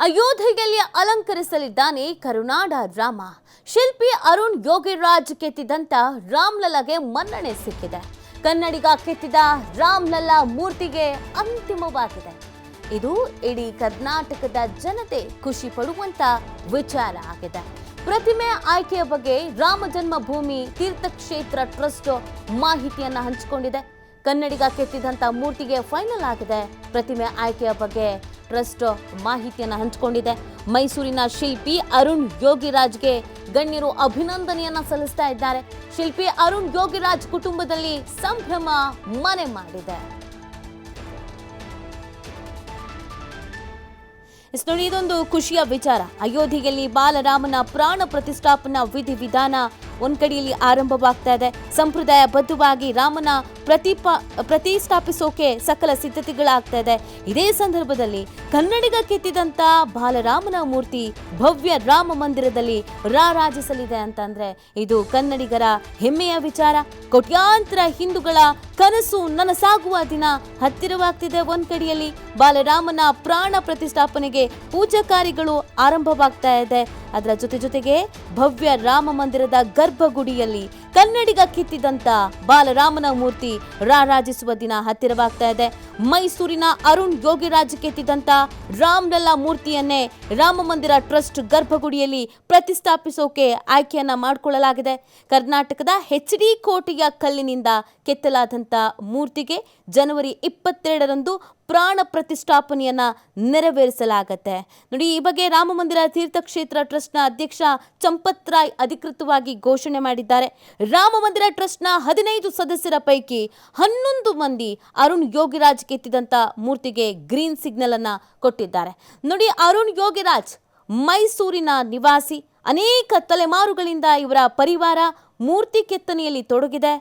ಅಯೋಧ್ಯೆಯಲ್ಲಿ ಅಲಂಕರಿಸಲಿದ್ದಾನೆ ಕರುನಾಡ ರಾಮ. ಶಿಲ್ಪಿ ಅರುಣ್ ಯೋಗಿರಾಜ್ ಕೆತ್ತಿದಂತ ರಾಮ್ಲಲ್ಲಾಗೆ ಮನ್ನಣೆ ಸಿಕ್ಕಿದೆ. ಕನ್ನಡಿಗ ಕೆತ್ತಿದ ರಾಮ್ಲಲ್ಲಾ ಮೂರ್ತಿಗೆ ಅಂತಿಮವಾಗಿದೆ. ಇದು ಇಡೀ ಕರ್ನಾಟಕದ ಜನತೆ ಖುಷಿ ಪಡುವಂತ ವಿಚಾರ ಆಗಿದೆ. ಪ್ರತಿಮೆ ಆಯ್ಕೆಯ ಬಗ್ಗೆ ರಾಮ ಜನ್ಮಭೂಮಿ ತೀರ್ಥಕ್ಷೇತ್ರ ಟ್ರಸ್ಟ್ ಮಾಹಿತಿಯನ್ನ ಹಂಚಿಕೊಂಡಿದೆ. ಕನ್ನಡಿಗ ಕೆತ್ತಿದಂತ ಮೂರ್ತಿಗೆ ಫೈನಲ್ ಆಗಿದೆ. ಪ್ರತಿಮೆ ಆಯ್ಕೆಯ ಬಗ್ಗೆ ಟ್ರಸ್ಟ್ ಮಾಹಿತಿಯನ್ನು ಹಂಚಿಕೊಂಡಿದೆ. ಮೈಸೂರಿನ ಶಿಲ್ಪಿ ಅರುಣ್ ಯೋಗಿರಾಜ್ಗೆ ಗಣ್ಯರು ಅಭಿನಂದನೆಯನ್ನ ಸಲ್ಲಿಸ್ತಾ ಇದ್ದಾರೆ. ಶಿಲ್ಪಿ ಅರುಣ್ ಯೋಗಿರಾಜ್ ಕುಟುಂಬದಲ್ಲಿ ಸಂಭ್ರಮ ಮನೆ ಮಾಡಿದೆ. ನೋಡಿ, ಇದೊಂದು ಖುಷಿಯ ವಿಚಾರ. ಅಯೋಧ್ಯೆಯಲ್ಲಿ ಬಾಲರಾಮನ ಪ್ರಾಣ ಪ್ರತಿಷ್ಠಾಪನಾ ವಿಧಿವಿಧಾನ ಒಂದ್ ಕಡೆಯಲ್ಲಿ ಆರಂಭವಾಗ್ತಾ ಇದೆ. ಸಂಪ್ರದಾಯಬದ್ಧವಾಗಿ ರಾಮನ ಪ್ರತಿಷ್ಠಾಪಿಸೋಕೆ ಸಕಲ ಸಿದ್ಧತೆಗಳಾಗ್ತಾ ಇದೆ. ಇದೇ ಸಂದರ್ಭದಲ್ಲಿ ಕನ್ನಡಿಗ ಕೆತ್ತಿದಂತ ಬಾಲರಾಮನ ಮೂರ್ತಿ ಭವ್ಯ ರಾಮ ಮಂದಿರದಲ್ಲಿ ರಾರಾಜಿಸಲಿದೆ ಅಂತಂದ್ರೆ ಇದು ಕನ್ನಡಿಗರ ಹೆಮ್ಮೆಯ ವಿಚಾರ. ಕೋಟ್ಯಾಂತರ ಹಿಂದೂಗಳ ಕನಸು ನನಸಾಗುವ ದಿನ ಹತ್ತಿರವಾಗ್ತಿದೆ. ಒಂದ್ ಕಡೆಯಲ್ಲಿ ಬಾಲರಾಮನ ಪ್ರಾಣ ಪ್ರತಿಷ್ಠಾಪನೆಗೆ ಪೂಜಾ ಕಾರ್ಯಗಳು ಆರಂಭವಾಗ್ತಾ ಇದೆ. ಅದರ ಜೊತೆಗೆ ಭವ್ಯ ರಾಮ ಮಂದಿರದ ಗರ್ಭಗುಡಿಯಲ್ಲಿ ಕನ್ನಡಿಗ ಕೆತ್ತಿದಂತ ಬಾಲರಾಮನ ಮೂರ್ತಿ ರಾರಾಜಿಸುವ ದಿನ ಹತ್ತಿರವಾಗ್ತಾ ಇದೆ. ಮೈಸೂರಿನ ಅರುಣ್ ಯೋಗಿರಾಜ್ ಕೆತ್ತಿದಂತ ರಾಮ್ಲಲ್ಲಾ ಮೂರ್ತಿಯನ್ನೇ ರಾಮ ಮಂದಿರ ಟ್ರಸ್ಟ್ ಗರ್ಭಗುಡಿಯಲ್ಲಿ ಪ್ರತಿಷ್ಠಾಪಿಸೋಕೆ ಆಯ್ಕೆಯನ್ನ ಮಾಡಿಕೊಳ್ಳಲಾಗಿದೆ. ಕರ್ನಾಟಕದ HD ಕೋಟೆಯ ಕಲ್ಲಿನಿಂದ ಕೆತ್ತಲಾದಂತ ಮೂರ್ತಿಗೆ ಜನವರಿ 22ರಂದು ಪ್ರಾಣ ಪ್ರತಿಷ್ಠಾಪನೆಯನ್ನ ನೆರವೇರಿಸಲಾಗುತ್ತೆ. ನೋಡಿ, ಈ ಬಗ್ಗೆ ರಾಮ ಮಂದಿರ ತೀರ್ಥಕ್ಷೇತ್ರ ಟ್ರಸ್ಟ್ನ ಅಧ್ಯಕ್ಷ ಚಂಪತ್ ರಾಯ್ ಅಧಿಕೃತವಾಗಿ ಘೋಷಣೆ ಮಾಡಿದ್ದಾರೆ. ರಾಮ ಮಂದಿರ ಟ್ರಸ್ಟ್ನ 15 ಸದಸ್ಯರ ಪೈಕಿ 11 ಮಂದಿ ಅರುಣ್ ಯೋಗಿರಾಜ್ ಕೆತ್ತಿದಂತ ಮೂರ್ತಿಗೆ ಗ್ರೀನ್ ಸಿಗ್ನಲ್ ಅನ್ನ ಕೊಟ್ಟಿದ್ದಾರೆ. ನೋಡಿ, ಅರುಣ್ ಯೋಗಿರಾಜ್ ಮೈಸೂರಿನ ನಿವಾಸಿ. ಅನೇಕ ತಲೆಮಾರುಗಳಿಂದ ಇವರ ಪರಿವಾರ ಮೂರ್ತಿ ಕೆತ್ತನೆಯಲ್ಲಿ ತೊಡಗಿದೆ.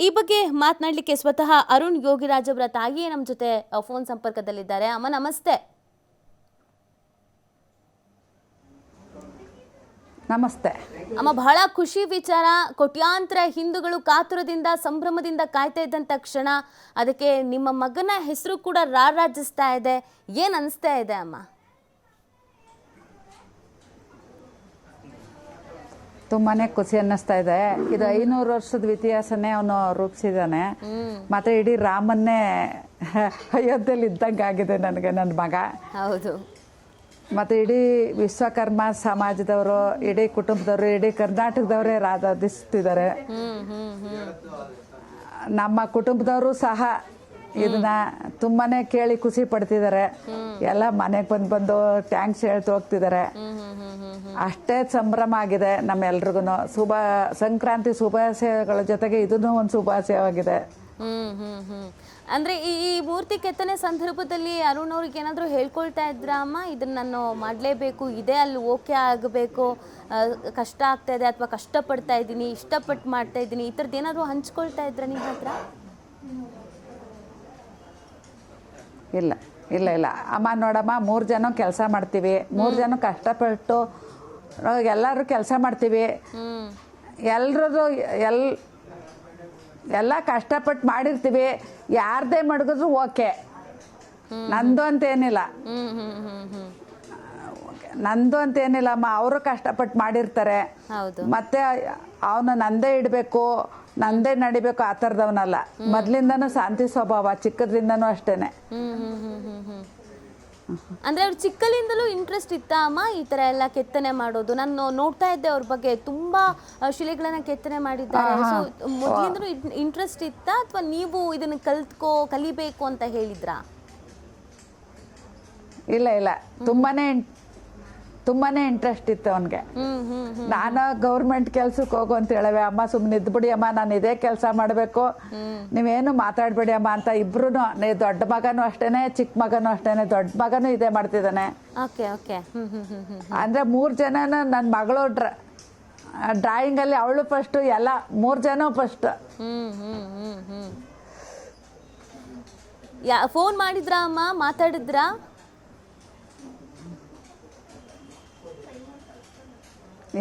ಈ ಬಗ್ಗೆ ಮಾತನಾಡಲಿಕ್ಕೆ ಸ್ವತಃ ಅರುಣ್ ಯೋಗಿರಾಜ್ ಅವರ ತಾಯಿಯೇ ನಮ್ಮ ಜೊತೆ ಫೋನ್ ಸಂಪರ್ಕದಲ್ಲಿದ್ದಾರೆ. ಅಮ್ಮ, ನಮಸ್ತೆ. ನಮಸ್ತೆ ಅಮ್ಮ, ಬಹಳ ಖುಷಿ ವಿಚಾರ. ಕೋಟ್ಯಾಂತರ ಹಿಂದೂಗಳು ಕಾತುರದಿಂದ ಸಂಭ್ರಮದಿಂದ ಕಾಯ್ತಾ ಇದ್ದಂಥ ಕ್ಷಣ. ಅದಕ್ಕೆ ನಿಮ್ಮ ಮಗನ ಹೆಸರು ಕೂಡ ರಾರಾಜಿಸ್ತಾ ಇದೆ. ಏನ್ ಅನಿಸ್ತಾ ಇದೆ ಅಮ್ಮ? ತುಂಬಾನೇ ಖುಷಿ ಅನ್ನಿಸ್ತಾ ಇದೆ. ಇದು 500 ವರ್ಷದ ಇತಿಹಾಸನೇ ಅವನು ರೂಪಿಸಿದಾನೆ. ಮತ್ತೆ ಇಡೀ ರಾಮನ್ನೇ ಅಯೋಧ್ಯೆಯಲ್ಲಿ ಇದ್ದಂಗೆ ಆಗಿದೆ ನನಗೆ ನನ್ನ ಮಗ. ಹೌದು. ಮತ್ತೆ ಇಡೀ ವಿಶ್ವಕರ್ಮ ಸಮಾಜದವರು, ಇಡೀ ಕುಟುಂಬದವರು, ಇಡೀ ಕರ್ನಾಟಕದವರೇ ರಾರಾಧಿಸ್ತಿದ್ದಾರೆ. ನಮ್ಮ ಕುಟುಂಬದವರು ಸಹ ಇದನ್ನ ತುಂಬಾನೇ ಕೇಳಿ ಖುಷಿ ಪಡ್ತಿದ್ದಾರೆ. ಎಲ್ಲ ಮನೆಗೆ ಬಂದು ಥ್ಯಾಂಕ್ಸ್ ಹೇಳ್ತು ಹೋಗ್ತಿದ್ದಾರೆ. ಅಷ್ಟೇ ಸಂಭ್ರಮ ಆಗಿದೆ ನಮ್ಮೆಲ್ರಿಗೂ. ಸಂಕ್ರಾಂತಿ ಶುಭಾಶಯಗಳ ಜೊತೆಗೆ ಇದನ್ನು ಒಂದು ಶುಭಾಶಯವಾಗಿದೆ. ಅಂದ್ರೆ ಈ ಮೂರ್ತಿ ಕೆತ್ತನೆ ಸಂದರ್ಭದಲ್ಲಿ ಅರುಣ್ ಅವ್ರಿಗೆ ಏನಾದ್ರು ಹೇಳ್ಕೊಳ್ತಾ ಇದ್ರ ಅಮ್ಮ, ಇದನ್ನ ನಾನು ಮಾಡ್ಲೇಬೇಕು, ಇದೇ ಅಲ್ಲಿ ಓಕೆ ಆಗಬೇಕು, ಕಷ್ಟ ಆಗ್ತಾ ಇದೆ ಅಥವಾ ಕಷ್ಟಪಡ್ತಾ ಇದ್ದೀನಿ, ಇಷ್ಟಪಟ್ಟು ಮಾಡ್ತಾ ಇದ್ದೀನಿ, ಈ ಥರದ್ದು ಏನಾದ್ರು ಹಂಚ್ಕೊಳ್ತಾ ಇದ್ರ ನಿಮ್ಮ ಹತ್ರ? ಇಲ್ಲ ಇಲ್ಲ ಇಲ್ಲ ಅಮ್ಮ, ನೋಡಮ್ಮ, 3 ಜನ ಕೆಲಸ ಮಾಡ್ತೀವಿ, 3 ಜನ ಕಷ್ಟಪಟ್ಟು ಎಲ್ಲರೂ ಕೆಲಸ ಮಾಡ್ತೀವಿ. ಎಲ್ರದ್ದು ಎಲ್ಲ ಕಷ್ಟಪಟ್ಟು ಮಾಡಿರ್ತೀವಿ. ಯಾರದೇ ಮಡಗಿದ್ರು ಓಕೆ, ನಂದು ಅಂತೇನಿಲ್ಲ, ನಂದು ಅಂತೇನಿಲ್ಲ ಅಮ್ಮ. ಅವರು ಕಷ್ಟಪಟ್ಟು ಮಾಡಿರ್ತಾರೆ. ಮತ್ತೆ ಅವನು ನಂದೇ ಇಡಬೇಕು, ನಂದೇ ನಡಿಬೇಕು ಆ ಥರದವನಲ್ಲ. ಮೊದ್ಲಿಂದನೂ ಶಾಂತಿ ಸ್ವಭಾವ, ಚಿಕ್ಕದ್ರಿಂದನೂ ಅಷ್ಟೇನೆ. ಅಂದ್ರೆ ಅವ್ರು ಚಿಕ್ಕಲಿಂದಲೂ ಇಂಟ್ರೆಸ್ಟ್ ಇತ್ತ ಅಮ್ಮ ಈ ತರ ಎಲ್ಲ ಕೆತ್ತನೆ ಮಾಡೋದು? ನಾನು ನೋಡ್ತಾ ಇದ್ದೆ ಅವ್ರ ಬಗ್ಗೆ, ತುಂಬಾ ಶಿಲೆಗಳನ್ನ ಕೆತ್ತನೆ ಮಾಡಿದ್ದಾರೆ. ಮೊದಲಿಂದಲೂ ಇಂಟ್ರೆಸ್ಟ್ ಇತ್ತ ಅಥವಾ ನೀವು ಇದನ್ನ ಕಲಿಬೇಕು ಅಂತ ಹೇಳಿದ್ರಾ? ಇಲ್ಲ ಇಲ್ಲ, ತುಂಬಾನೇ ಇಂಟ್ರೆಸ್ಟ್ ಇತ್ತು ಅವನಿಗೆ. ನಾನು ಗೌರ್ಮೆಂಟ್ ಕೆಲ್ಸಕ್ಕೆ ಹೋಗು ಅಂತ ಹೇಳವೆ. ಅಮ್ಮ ಸುಮ್ಮನೆ ಇದ್ಬಿಡಿ ಅಮ್ಮ, ನಾನು ಇದೇ ಕೆಲಸ ಮಾಡಬೇಕು, ನೀವೇನು ಮಾತಾಡ್ಬೇಡಿ ಅಮ್ಮ ಅಂತ. ಇಬ್ರು, ದೊಡ್ಡ ಮಗನೂ ಅಷ್ಟೇನೆ, ಚಿಕ್ಕ ಮಗನೂ ಅಷ್ಟೇನೆ. ದೊಡ್ಡ ಮಗನೂ ಇದೇ ಮಾಡ್ತಿದ್ದಾನೆ. ಅಂದ್ರೆ 3 ಜನನು, ನನ್ನ ಮಗಳು ಡ್ರಾಯಿಂಗ್ ಅಲ್ಲಿ ಅವಳು ಫಸ್ಟ್, ಎಲ್ಲ 3 ಜನ ಫಸ್ಟ್. ಫೋನ್ ಮಾಡಿದ್ರಾ ಅಮ್ಮ, ಮಾತಾಡಿದ್ರಾ?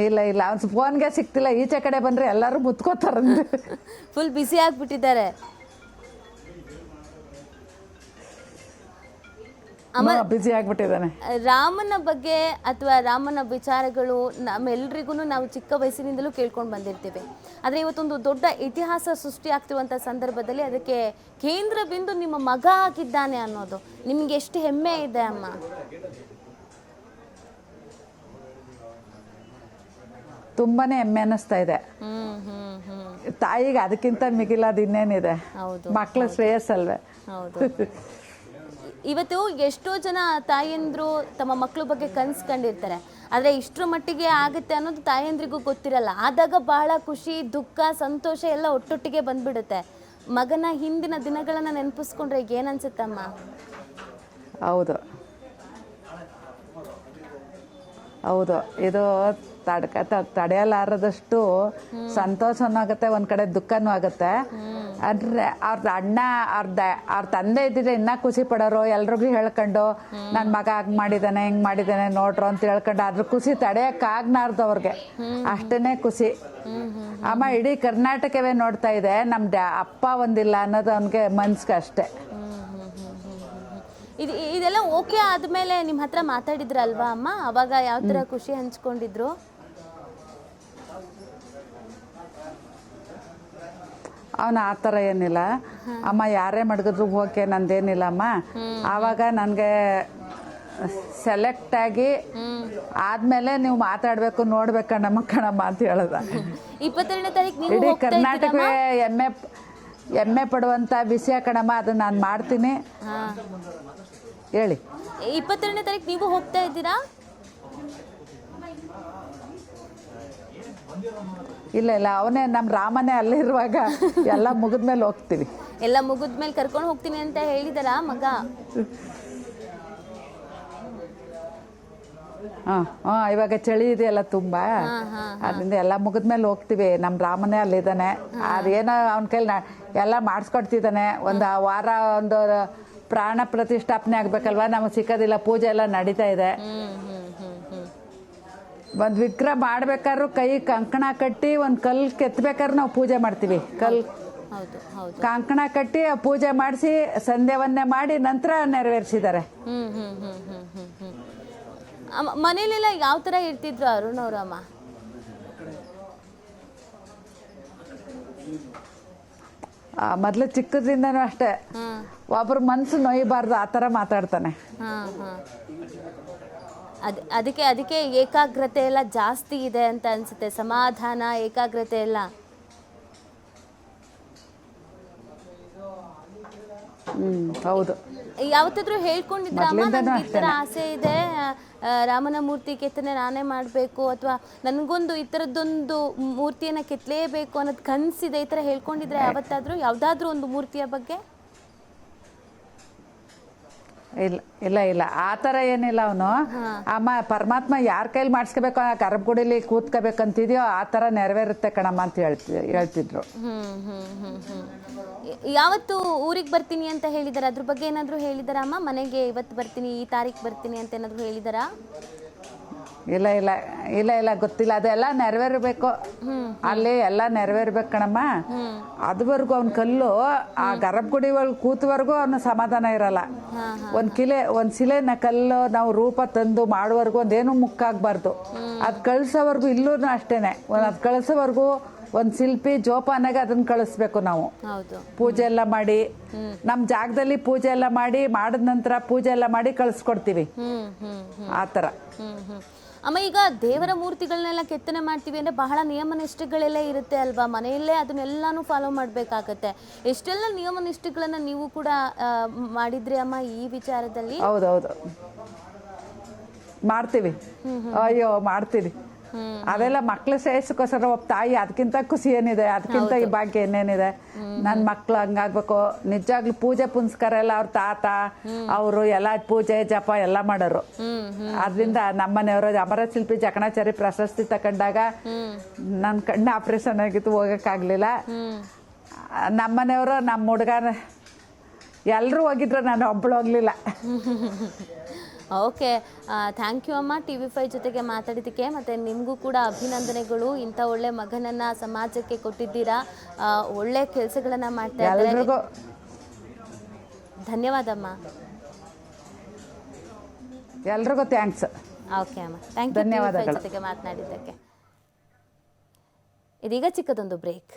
ಇಲ್ಲ ಇಲ್ಲ ಅವ್ನು ಫೋನ್ಗೆ ಸಿಗ್ತಿಲ್ಲ, ಈಚೆ ಕಡೆ ಬಂದ್ರೆ ಎಲ್ಲರೂ ಮುತ್ಕೋತಾರಂತೆ. Full busy ಆಗ್ಬಿಟ್ಟಿದ್ದಾರೆ. ಬಿಸಿ ಆಗ್ಬಿಟ್ಟಿದ್ದಾನೆ. ರಾಮನ ಬಗ್ಗೆ ಅಥವಾ ರಾಮನ ವಿಚಾರಗಳು ನಮ್ಮೆಲ್ರಿಗೂ ನಾವು ಚಿಕ್ಕ ವಯಸ್ಸಿನಿಂದಲೂ ಕೇಳ್ಕೊಂಡು ಬಂದಿರ್ತೀವಿ. ಆದರೆ ಇವತ್ತೊಂದು ದೊಡ್ಡ ಇತಿಹಾಸ ಸೃಷ್ಟಿ ಆಗ್ತಿರುವಂಥ ಸಂದರ್ಭದಲ್ಲಿ ಅದಕ್ಕೆ ಕೇಂದ್ರ ಬಿಂದು ನಿಮ್ಮ ಮಗ ಆಗಿದ್ದಾನೆ ಅನ್ನೋದು ನಿಮ್ಗೆ ಎಷ್ಟು ಹೆಮ್ಮೆ ಇದೆ ಅಮ್ಮ? ತುಂಬಾನೇ ಹೆಮ್ಮೆ ಅನ್ನಿಸ್ತಾ ಇದೆ. ತಾಯಿಗೆ ಅದಕ್ಕಿಂತ ಮಿಗಿಲಾದ ಇನ್ನೇನಿದೆ? ಮಕ್ಕಳ ಶ್ರೇಯಸ್ಸಲ್ವೇ? ಹೌದು. ಇವತ್ತು ಎಷ್ಟೋ ಜನ ತಾಯಂದ್ರು ತಮ್ಮ ಮಕ್ಕಳ ಬಗ್ಗೆ ಕನಸು ಕಂಡಿರ್ತಾರೆ, ಆದರೆ ಇಷ್ಟರ ಮಟ್ಟಿಗೆ ಆಗುತ್ತೆ ಅನ್ನೋದು ತಾಯಂದ್ರಿಗೂ ಗೊತ್ತಿರಲ್ಲ. ಆದಾಗ ಬಹಳ ಖುಷಿ, ದುಃಖ, ಸಂತೋಷ ಎಲ್ಲ ಒಟ್ಟೊಟ್ಟಿಗೆ ಬಂದ್ಬಿಡುತ್ತೆ. ಮಗನ ಹಿಂದಿನ ದಿನಗಳನ್ನ ನೆನಪಿಸ್ಕೊಂಡ್ರೆ ಏನನ್ಸುತ್ತಮ್ಮ? ಹೌದು ಹೌದು, ಇದು ತಡೆಯಲಾರದಷ್ಟು ಸಂತೋಷನೂ ಆಗುತ್ತೆ, ಒಂದ್ ಕಡೆ ದುಃಖನೂ ಆಗುತ್ತೆ. ಅಂದ್ರೆ ಅವ್ರ ಅಣ್ಣ ಅವ್ರ ತಂದೆ ಇದ್ದಿದ್ರೆ ಇನ್ನ ಖುಷಿ ಪಡೋರು, ಎಲ್ರಿಗೂ ಹೇಳ್ಕೊಂಡು ನನ್ ಮಗ ಹಂಗ್ ಮಾಡಿದಾನೆ ಹಿಂಗ್ ಮಾಡಿದಾನೆ ನೋಡ್ರು ಅಂತ ಹೇಳ್ಕೊಂಡು ಅದ್ರ ಖುಷಿ ತಡೆಯಕ್ಕಾಗ್ನಾರ್ದು ಅವ್ರಿಗೆ. ಅಷ್ಟೇನೆ ಖುಷಿ. ಅಮ್ಮ ಇಡೀ ಕರ್ನಾಟಕವೇ ನೋಡ್ತಾ ಇದೆ, ನಮ್ದು ಅಪ್ಪ ಒಂದಿಲ್ಲ ಅನ್ನೋದು ಅವನ್ಗೆ ಮನ್ಸ್ಗೆ ಅಷ್ಟೇ. ಇದೆಲ್ಲ ಓಕೆ ಆದ್ಮೇಲೆ ನಿಮ್ಮ ಹತ್ರ ಮಾತಾಡಿದ್ರಲ್ವಾ ಅಮ್ಮ? ಅವಾಗ ಯಾವ ತರ ಖುಷಿ ಹಂಚ್ಕೊಂಡಿದ್ರು? ಅವನ ಆ ಥರ ಏನಿಲ್ಲ ಅಮ್ಮ, ಯಾರೇ ಮಡಗಿದ್ರು ಓಕೆ ನಂದೇನಿಲ್ಲ ಅಮ್ಮ. ಆವಾಗ ನನಗೆ ಸೆಲೆಕ್ಟ್ ಆಗಿ ಆದ್ಮೇಲೆ ನೀವು ಮಾತಾಡ್ಬೇಕು ನೋಡ್ಬೇಕಣ್ಣಮ್ಮ ಕಣಮ್ಮ ಅಂತ ಹೇಳದ. 22ನೇ ತಾರೀಕು ಇಡೀ ಕರ್ನಾಟಕವೇ ಹೆಮ್ಮೆ ಪಡುವಂತ ವಿಷಯ ಕಣಮ್ಮ, ಅದನ್ನ ನಾನು ಮಾಡ್ತೀನಿ. ಹೇಳಿ. 22ನೇ ತಾರೀಕು ನೀವು ಹೋಗ್ತಾ ಇದ್ದೀರಾ? ಇಲ್ಲ ಇಲ್ಲ, ಅವನೇ ನಮ್ಮ ರಾಮನೇ ಅಲ್ಲಿರುವಾಗ ಎಲ್ಲ ಮುಗಿದ್ಮೇಲೆ ಹೋಗ್ತೀವಿ. ಎಲ್ಲ ಮುಗಿದ್ಮೇಲೆ ಕರ್ಕೊಂಡು ಹೋಗ್ತೀನಿ ಅಂತ ಹೇಳಿದಾರ ಮಗ? ಇವಾಗ ಚಳಿ ಇದೆಯಲ್ಲ ತುಂಬಾ, ಅದರಿಂದ ಎಲ್ಲ ಮುಗಿದ್ಮೇಲೆ ಹೋಗ್ತೀವಿ. ನಮ್ಮ ರಾಮನೇ ಅಲ್ಲಿದ್ದಾನೆ. ಅದೇನೋ ಅವನ ಕೈಲಿ ಎಲ್ಲ ಮಾಡಿಸ್ಕೊಡ್ತಿದ್ದಾನೆ. ಒಂದು ವಾರ ಒಂದು ಪ್ರಾಣ ಪ್ರತಿಷ್ಠಾಪನೆ ಆಗ್ಬೇಕಲ್ವಾ, ನಮಗೆ ಸಿಕ್ಕೋದಿಲ್ಲ. ಪೂಜೆ ಎಲ್ಲ ನಡೀತಾ ಇದೆ. ಒಂದ್ ವಿಗ್ರಹ ಮಾಡ್ಬೇಕಾದ್ರು ಕೈ ಕಂಕಣ ಕಟ್ಟಿ ಒಂದ್ ಕಲ್ ಕೆತ್ತಬೇಕಾದ್ರೆ ನಾವು ಪೂಜೆ ಮಾಡ್ತೀವಿ. ಕಂಕಣ ಕಟ್ಟಿ ಪೂಜೆ ಮಾಡಿಸಿ ಸಂಧ್ಯಾವನ್ನೇ ಮಾಡಿ ನಂತರ ನೆರವೇರಿಸಿದ್ದಾರೆ. ಮನೇಲೆಲ್ಲ ಯಾವ ತರ ಇರ್ತಿದ್ರು ಅರುಣ್ ಅವರಮ್ಮ? ಮೊದ್ಲು ಚಿಕ್ಕದ್ರಿಂದನೂ ಅಷ್ಟೇ, ಒಬ್ರ ಮನ್ಸು ನೋಯ್ಬಾರ್ದು ಆ ತರ ಮಾತಾಡ್ತಾನೆ. ಅದಕ್ಕೆ ಏಕಾಗ್ರತೆ ಎಲ್ಲ ಜಾಸ್ತಿ ಇದೆ ಅಂತ ಅನ್ಸುತ್ತೆ. ಸಮಾಧಾನ, ಏಕಾಗ್ರತೆ ಎಲ್ಲ. ಹೌದು. ಯಾವತ್ತಾದ್ರೂ ಹೇಳ್ಕೊಂಡಿದ್ರಮ್ಮ ನನಗೆ ಈ ಥರ ಆಸೆ ಇದೆ, ರಾಮನ ಮೂರ್ತಿ ಕೆತ್ತನೆ ನಾನೇ ಮಾಡಬೇಕು, ಅಥವಾ ನನಗೊಂದು ಈ ಥರದ್ದೊಂದು ಮೂರ್ತಿಯನ್ನು ಕೆತ್ತಲೇಬೇಕು ಅನ್ನೋದು ಕನಸಿದೆ, ಈ ಥರ ಹೇಳ್ಕೊಂಡಿದ್ರೆ ಯಾವತ್ತಾದ್ರೂ ಯಾವುದಾದ್ರೂ ಒಂದು ಮೂರ್ತಿಯ ಬಗ್ಗೆ? ಇಲ್ಲ ಇಲ್ಲ ಇಲ್ಲ, ಆ ಥರ ಏನಿಲ್ಲ. ಅವನು ಅಮ್ಮ ಪರಮಾತ್ಮ ಯಾರ ಕೈಲಿ ಮಾಡಿಸ್ಕೋಬೇಕು, ಆ ಗರ್ಭಗುಡಿಲಿ ಕೂತ್ಕೋಬೇಕಂತಿದ್ಯೋ ಆ ಥರ ನೆರವೇರುತ್ತೆ ಕಣಮ್ಮ ಅಂತ ಹೇಳ್ತಿದ್ರು. ಯಾವತ್ತು ಊರಿಗೆ ಬರ್ತೀನಿ ಅಂತ ಹೇಳಿದಾರೆ, ಅದ್ರ ಬಗ್ಗೆ ಏನಾದರೂ ಹೇಳಿದಾರ ಅಮ್ಮ? ಮನೆಗೆ ಇವತ್ತು ಬರ್ತೀನಿ, ಈ ತಾರೀಕು ಬರ್ತೀನಿ ಅಂತ ಏನಾದರೂ ಹೇಳಿದಾರಾ? ಇಲ್ಲ ಇಲ್ಲ ಇಲ್ಲ ಇಲ್ಲ, ಗೊತ್ತಿಲ್ಲ. ಅದೆಲ್ಲ ನೆರವೇರ್ಬೇಕು, ಅಲ್ಲಿ ಎಲ್ಲ ನೆರವೇರ್ಬೇಕು ಕಣಮ್ಮ. ಅದುವರೆಗೂ ಅವ್ನ ಕಲ್ಲು ಆ ಗರ್ಭಗುಡಿ ಒಳಗೆ ಕೂತವರೆಗೂ ಅವನ ಸಮಾಧಾನ ಇರಲ್ಲ. ಒಂದ್ ಶಿಲೆನ ಕಲ್ಲು ನಾವು ರೂಪ ತಂದು ಮಾಡುವವರೆಗೂ ಒಂದೇನು ಮುಕ್ಕಾಗಬಾರ್ದು. ಅದ್ ಕಳ್ಸೋವರೆಗೂ ಇಲ್ಲೂ ಅಷ್ಟೇನೆ, ಅದ್ ಕಳ್ಸೋವರೆಗೂ ಒಂದ್ ಶಿಲ್ಪಿ ಜೋಪಾನಾಗ ಅದನ್ನ ಕಳಿಸ್ಬೇಕು ನಾವು. ಪೂಜೆ ಎಲ್ಲ ಮಾಡಿ ನಮ್ ಜಾಗದಲ್ಲಿ ಪೂಜೆ ಎಲ್ಲ ಮಾಡಿದ ನಂತರ ಪೂಜೆ ಎಲ್ಲ ಮಾಡಿ ಕಳಿಸ್ಕೊಡ್ತೀವಿ. ಆತರ. ಅಮ್ಮ, ಈಗ ದೇವರ ಮೂರ್ತಿಗಳನ್ನೆಲ್ಲ ಕೆತ್ತನೆ ಮಾಡ್ತೀವಿ ಅಂದ್ರೆ ಬಹಳ ನಿಯಮ ನಿಷ್ಠೆಗಳೆಲ್ಲ ಇರುತ್ತೆ ಅಲ್ವಾ? ಮನೆಯಲ್ಲೇ ಅದನ್ನೆಲ್ಲಾನು ಫಾಲೋ ಮಾಡ್ಬೇಕಾಗತ್ತೆ. ಎಷ್ಟೆಲ್ಲ ನಿಯಮ ನಿಷ್ಠೆಗಳನ್ನ ನೀವು ಕೂಡ ಮಾಡಿದ್ರಿ ಅಮ್ಮ ಈ ವಿಚಾರದಲ್ಲಿ? ಹೌದೌದು, ಮಾಡ್ತೀವಿ. ಅಯ್ಯೋ ಮಾಡ್ತೀವಿ. ಅದೆಲ್ಲ ಮಕ್ಳ ಶ್ರೇಯಸ್ಕೋಸ್ಕರ ಒಬ್ಬ ತಾಯಿ, ಅದಕ್ಕಿಂತ ಖುಷಿ ಏನಿದೆ, ಅದಕ್ಕಿಂತ ಈ ಭಾಗ್ಯ ಏನೇನಿದೆ. ನನ್ ಮಕ್ಳು ಹಂಗಾಗ್ಬೇಕು. ನಿಜಾಗ್ಲೂ ಪೂಜೆ ಪುನಸ್ಕಾರ ಎಲ್ಲ ಅವ್ರ ತಾತ ಅವರು ಎಲ್ಲ ಪೂಜೆ ಜಪ ಎಲ್ಲ ಮಾಡೋರು. ಅದ್ರಿಂದ ನಮ್ಮನೆಯವರು ಅಮರ ಶಿಲ್ಪಿ ಜಕಣಾಚಾರಿ ಪ್ರಶಸ್ತಿ ತಕೊಂಡಾಗ ನನ್ ಕಣ್ಣು ಆಪರೇಷನ್ ಆಗಿತ್ತು, ಹೋಗಕ್ಕಾಗ್ಲಿಲ್ಲ. ನಮ್ಮನೆಯವರು ನಮ್ಮ ಹುಡುಗ ಎಲ್ರು ಹೋಗಿದ್ರು, ನಾನು ಒಬ್ಳು ಹೋಗ್ಲಿಲ್ಲ. ಓಕೆ, ಥ್ಯಾಂಕ್ ಯು ಅಮ್ಮ TV5 ಜೊತೆಗೆ ಮಾತಾಡಿದ್ದಕ್ಕೆ. ಮತ್ತು ನಿಮಗೂ ಕೂಡ ಅಭಿನಂದನೆಗಳು. ಇಂಥ ಒಳ್ಳೆ ಮಗನನ್ನು ಸಮಾಜಕ್ಕೆ ಕೊಟ್ಟಿದ್ದೀರಾ, ಒಳ್ಳೆ ಕೆಲಸಗಳನ್ನು ಮಾಡ್ತಾ ಇದ್ದಾರೆ. ಎಲ್ರಿಗೂ ಧನ್ಯವಾದಮ್ಮ. ಎಲ್ರಿಗೂ ಥ್ಯಾಂಕ್ಸ್. ಓಕೆ ಅಮ್ಮ, ಥ್ಯಾಂಕ್ ಯು TV5 ಜೊತೆಗೆ ಮಾತನಾಡಿದ್ದಕ್ಕೆ. ಇದೀಗ ಚಿಕ್ಕದೊಂದು ಬ್ರೇಕ್.